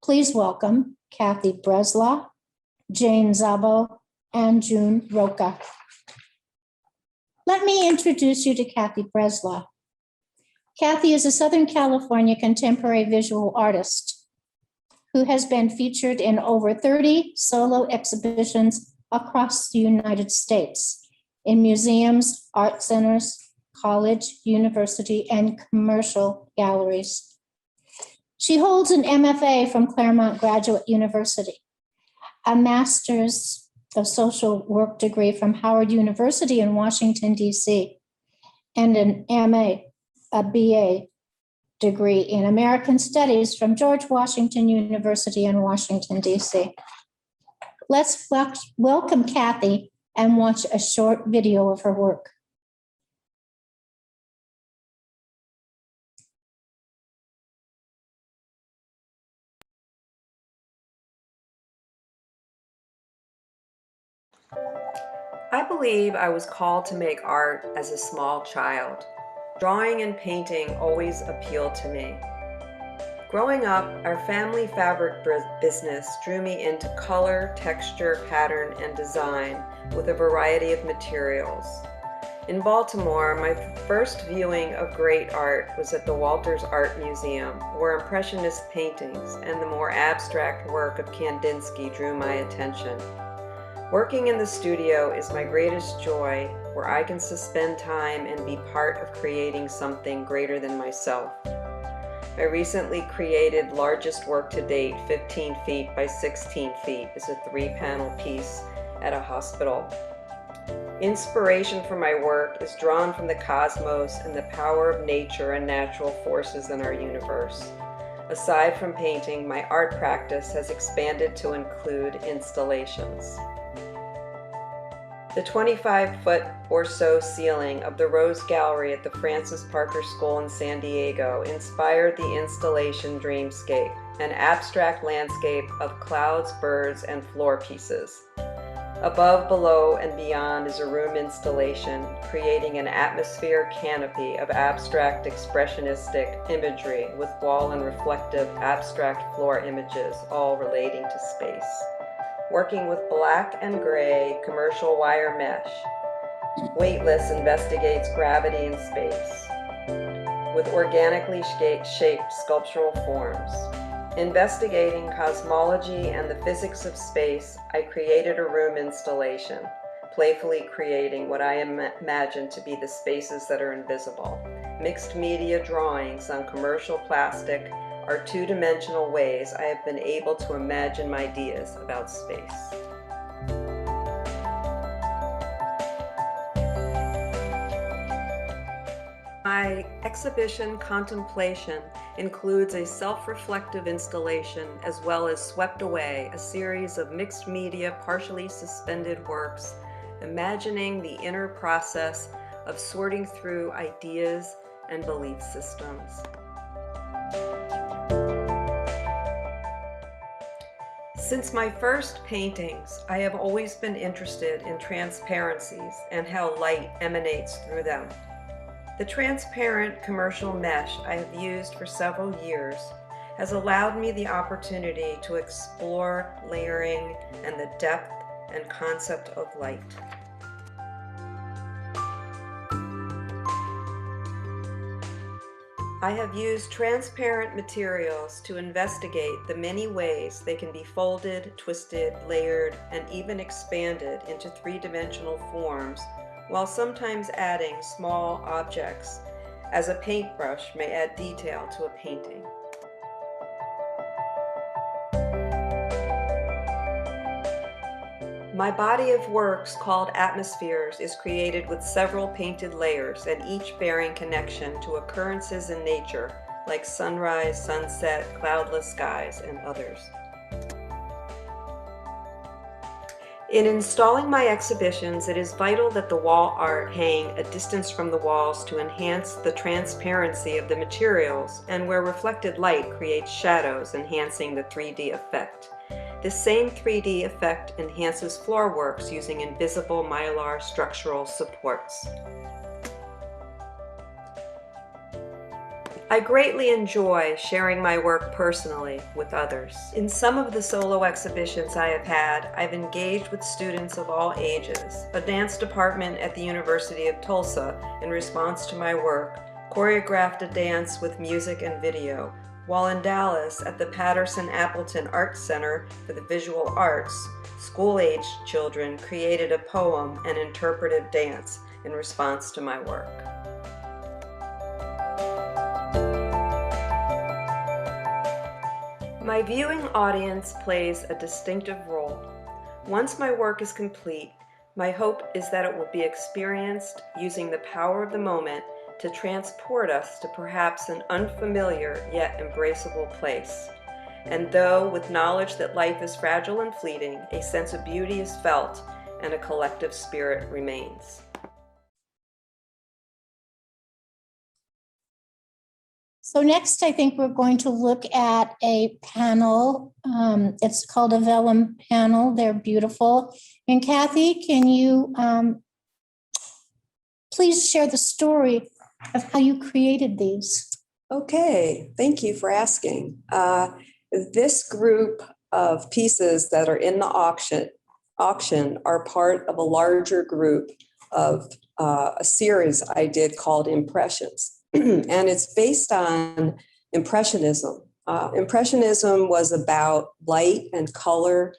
Please welcome Cathy Breslaw, Jane Szabo, and June Roca. Let me introduce you to Cathy Breslaw. Cathy is a Southern California contemporary visual artist who has been featured in over 30 solo exhibitions across the United States in museums, art centers, college, university, and commercial galleries. She holds an MFA from Claremont Graduate University, a master's of social work degree from Howard University in Washington, D.C., and an MA, a BA degree in American Studies from George Washington University in Washington, D.C. Let's welcome Cathy and watch a short video of her work. I believe I was called to make art as a small child. Drawing and painting always appealed to me. Growing up, our family fabric business drew me into color, texture, pattern, and design with a variety of materials. In Baltimore, my first viewing of great art was at the Walters Art Museum, where Impressionist paintings and the more abstract work of Kandinsky drew my attention. Working in the studio is my greatest joy, where I can suspend time and be part of creating something greater than myself. My recently created largest work to date, 15 feet by 16 feet, is a 3-panel piece at a hospital. Inspiration for my work is drawn from the cosmos and the power of nature and natural forces in our universe. Aside from painting, my art practice has expanded to include installations. The 25-foot or so ceiling of the Rose Gallery at the Francis Parker School in San Diego inspired the installation Dreamscape, an abstract landscape of clouds, birds, and floor pieces. Above, below, and beyond is a room installation, creating an atmosphere canopy of abstract expressionistic imagery with wall and reflective abstract floor images, all relating to space. Working with black and gray commercial wire mesh, Weightless investigates gravity in space with organically shaped sculptural forms. Investigating cosmology and the physics of space, I created a room installation, playfully creating what I imagine to be the spaces that are invisible. Mixed media drawings on commercial plastic are two-dimensional ways I have been able to imagine my ideas about space. My exhibition Contemplation includes a self-reflective installation as well as Swept Away, a series of mixed media, partially suspended works, imagining the inner process of sorting through ideas and belief systems. Since my first paintings, I have always been interested in transparencies and how light emanates through them. The transparent commercial mesh I have used for several years has allowed me the opportunity to explore layering and the depth and concept of light. I have used transparent materials to investigate the many ways they can be folded, twisted, layered, and even expanded into three-dimensional forms, while sometimes adding small objects, as a paintbrush may add detail to a painting. My body of works called Atmospheres is created with several painted layers and each bearing connection to occurrences in nature like sunrise, sunset, cloudless skies, and others. In installing my exhibitions, it is vital that the wall art hang a distance from the walls to enhance the transparency of the materials and where reflected light creates shadows, enhancing the 3D effect. This same 3D effect enhances floor works using invisible mylar structural supports. I greatly enjoy sharing my work personally with others. In some of the solo exhibitions I have had, I've engaged with students of all ages. A dance department at the University of Tulsa, in response to my work, choreographed a dance with music and video, while in Dallas at the Patterson-Appleton Art Center for the Visual Arts, school-aged children created a poem and interpretive dance in response to my work. My viewing audience plays a distinctive role. Once my work is complete, my hope is that it will be experienced using the power of the moment to transport us to perhaps an unfamiliar yet embraceable place. And though with knowledge that life is fragile and fleeting, a sense of beauty is felt and a collective spirit remains. So next, I think we're going to look at a panel. It's called a vellum panel. They're beautiful. And Cathy, can you please share the story of how you created these? Okay, thank you for asking. This group of pieces that are in the auction are part of a larger group of a series I did called Impressions. And it's based on Impressionism. Impressionism was about light and color,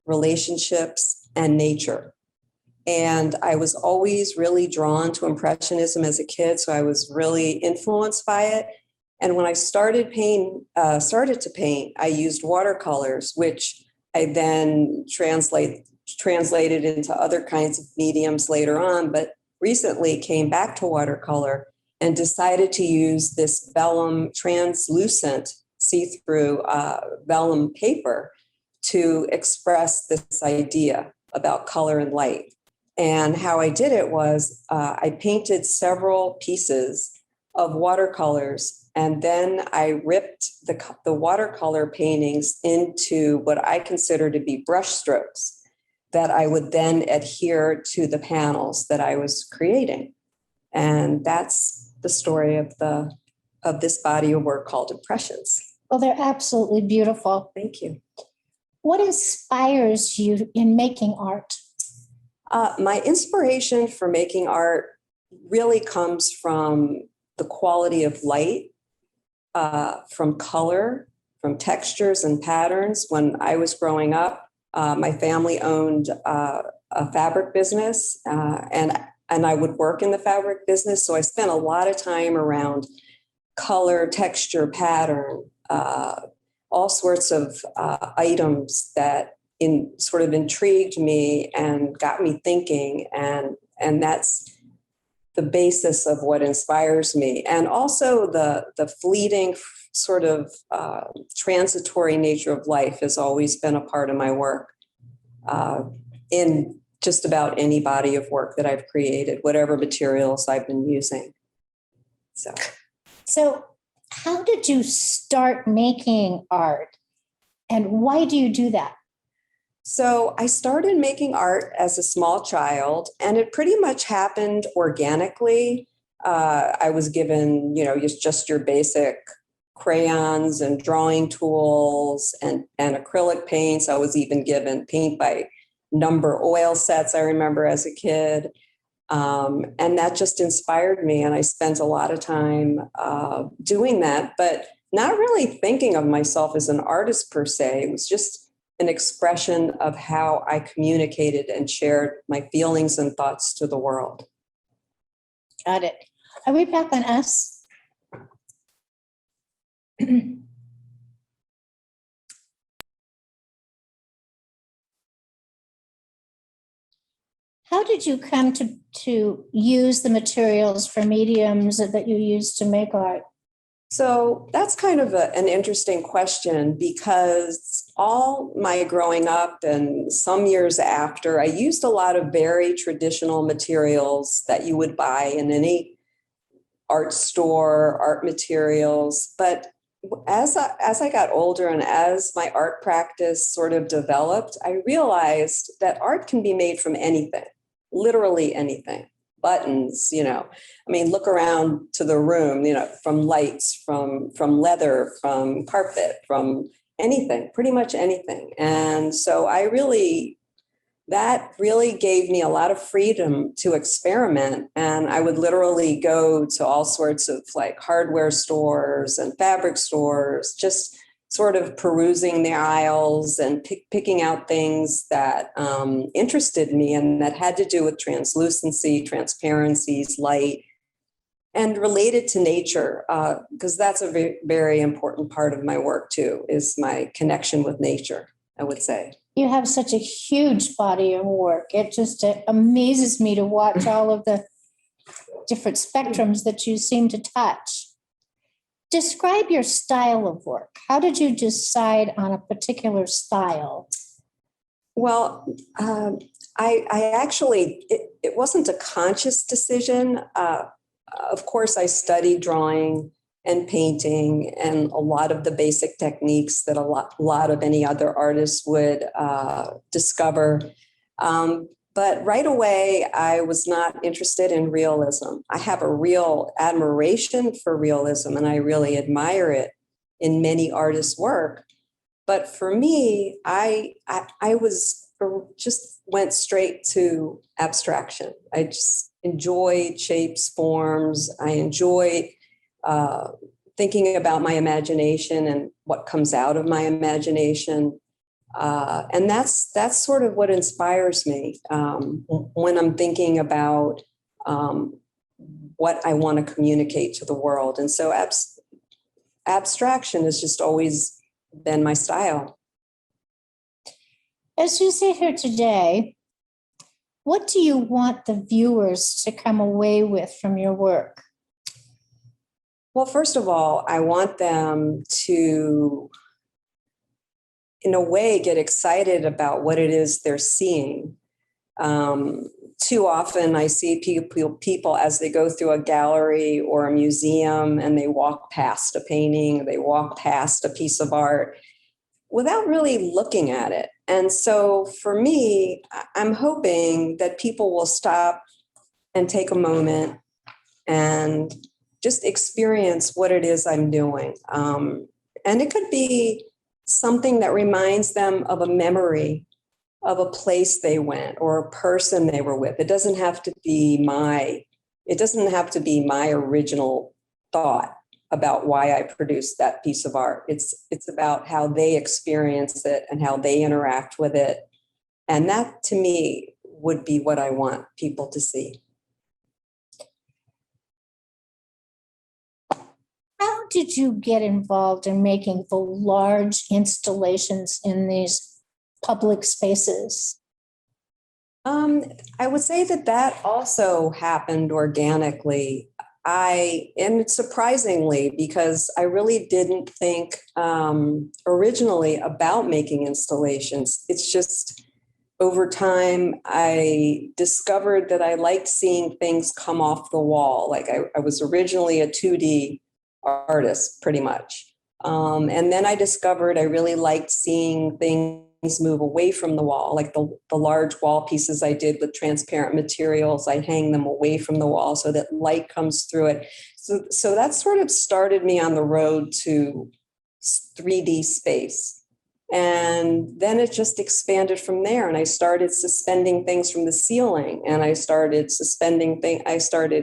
relationships, and nature. And I was always really drawn to Impressionism as a kid, so I was really influenced by it. And when I started to paint, I used watercolors, which I then translated into other kinds of mediums later on, but recently came back to watercolor and decided to use this vellum, translucent, see-through vellum paper to express this idea about color and light. And how I did it was I painted several pieces of watercolors, and then I ripped the watercolor paintings into what I consider to be brush strokes that I would then adhere to the panels that I was creating. And that's the story of this body of work called Impressions. Well, they're absolutely beautiful. Thank you. What inspires you in making art? My inspiration for making art really comes from the quality of light, from color, from textures and patterns. When I was growing up, my family owned a fabric business, and I would work in the fabric business. So I spent a lot of time around color, texture, pattern, all sorts of items that sort of intrigued me and got me thinking. And that's the basis of what inspires me. And also the fleeting sort of transitory nature of life has always been a part of my work in just about any body of work that I've created, whatever materials I've been using. So how did you start making art, and why do you do that? So I started making art as a small child, and it pretty much happened organically. I was given, just your basic crayons and drawing tools and acrylic paints. I was even given paint by number oil sets, I remember as a kid. And that just inspired me. And I spent a lot of time doing that, but not really thinking of myself as an artist per se. It was just an expression of how I communicated and shared my feelings and thoughts to the world. Got it. Are we back on us? How did you come to use the materials for mediums that you use to make art? So that's kind of an interesting question, because all my growing up and some years after, I used a lot of very traditional materials that you would buy in any art store, art materials. But as I got older and as my art practice sort of developed, I realized that art can be made from anything, literally anything. buttons, I mean, look around to the room, from lights, from leather, from carpet, from anything, pretty much anything. And so that really gave me a lot of freedom to experiment. And I would literally go to all sorts of like hardware stores and fabric stores, just sort of perusing the aisles and picking out things that interested me and that had to do with translucency, transparencies, light, and related to nature, because that's a very, very important part of my work too, is my connection with nature, I would say. You have such a huge body of work. It just amazes me to watch all of the different spectrums that you seem to touch. Describe your style of work. How did you decide on a particular style? Well, I actually, it wasn't a conscious decision. Of course, I studied drawing and painting and a lot of the basic techniques that a lot of any other artists would discover. But right away, I was not interested in realism. I have a real admiration for realism, and I really admire it in many artists' work. But for me, I was just went straight to abstraction. I just enjoyed shapes, forms. I enjoyed thinking about my imagination and what comes out of my imagination. And that's sort of what inspires me when I'm thinking about what I want to communicate to the world. And so abstraction has just always been my style. As you sit here today, what do you want the viewers to come away with from your work? Well, first of all, I want them to, in a way, get excited about what it is they're seeing. Too often I see people as they go through a gallery or a museum and they walk past a painting, they walk past a piece of art without really looking at it. And so for me, I'm hoping that people will stop and take a moment and just experience what it is I'm doing. And it could be something that reminds them of a memory of a place they went or a person they were with. It doesn't have to be my original thought about why I produced that piece of art. It's about how they experience it and how they interact with it. And that to me would be what I want people to see. How did you get involved in making the large installations in these public spaces? I would say that also happened organically. And surprisingly, because I really didn't think originally about making installations. It's just over time, I discovered that I liked seeing things come off the wall. Like I was originally a 2D artist, pretty much. And then I discovered I really liked seeing things move away from the wall, like the large wall pieces I did with transparent materials. I hang them away from the wall so that light comes through it. So that sort of started me on the road to 3D space. And then it just expanded from there. And I started suspending things from the ceiling, and I started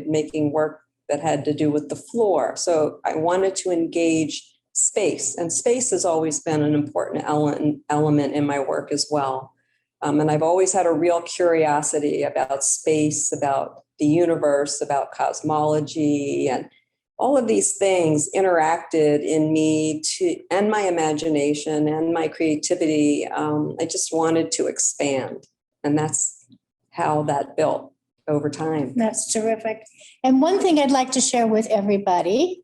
making work that had to do with the floor. So I wanted to engage space, and space has always been an important element in my work as well. And I've always had a real curiosity about space, about the universe, about cosmology, and all of these things interacted in me and my imagination and my creativity. I just wanted to expand, and that's how that built over time. That's terrific. And one thing I'd like to share with everybody,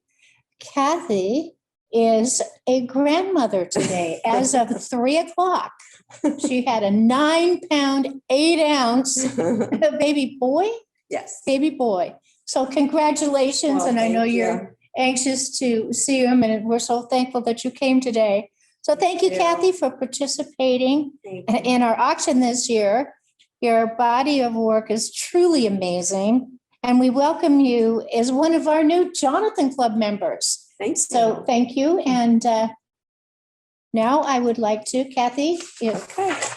Cathy is a grandmother today. As of 3:00, she had a 9-pound, 8-ounce baby boy. Yes. Baby boy. So congratulations. Well, and I know thank you. you're anxious to see him, and we're so thankful that you came today. So thank you, Thank you. Cathy, for participating Thank you. in our auction this year. Your body of work is truly amazing. And we welcome you as one of our new Jonathan Club members. Thanks. So thank you. And now I would like to, Cathy, if Okay.